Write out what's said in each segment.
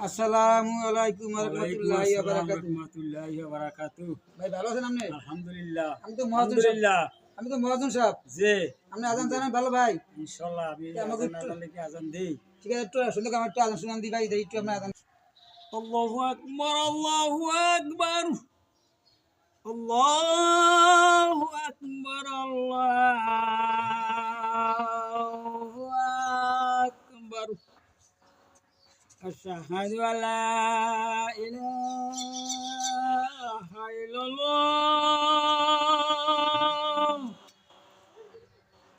আসসালামু আলাইকুম ওয়া রাহমাতুল্লাহি ওয়া বারাকাতুহু। রহমতুল্লাহি ওয়া বারাকাতুহু। ভাই ভালো আছেন আপনি? আলহামদুলিল্লাহ। আমি তো মহাজন সাহেব। আলহামদুলিল্লাহ। আমি তো মহাজন সাহেব। জি, আপনি আজান জানেন ভালো ভাই? ইনশাআল্লাহ আমি আমাকে আজান না একটু জানলে কি আজান দেই? ঠিক আছে একটু সুন্দর করে আমার একটু আজান শুনান দি ভাই দেই একটু আপনার আজান। আল্লাহু আকবার, আল্লাহু আকবার, আল্লাহু আকবার, আল্লাহু আকবার। আশহাদু আল্লা ইলাহা ইল্লাল্লাহ।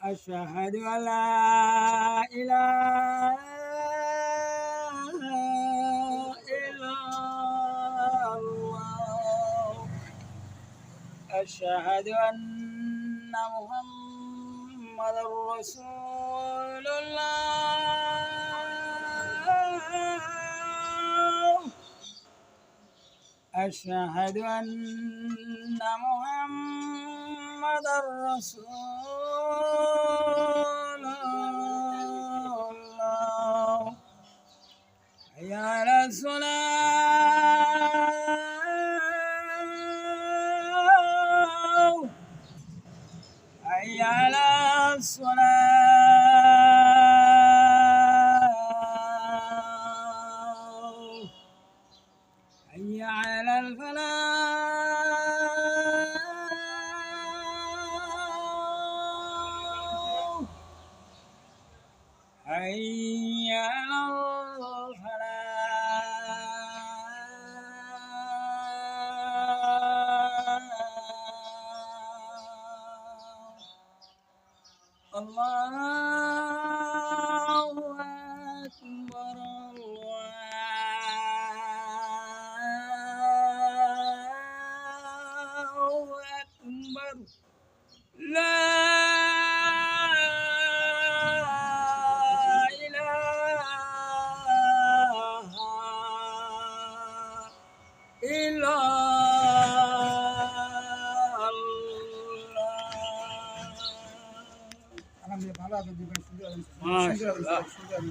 أشهد أن لا إله إلا الله. أشهد أن محمد رسول الله. أشهد أن محمد رسول الله. حي على الصلاة، حي على الصلاة، حي على الفلاح، حي على الفلاح. الله أكبر، الله أكبر. لا إله إلا الله. আলহামদুলিল্লাহ ভালো আছেন ভাই সুন্দর আছেন। মাশাআল্লাহ। সুন্দর আছেন।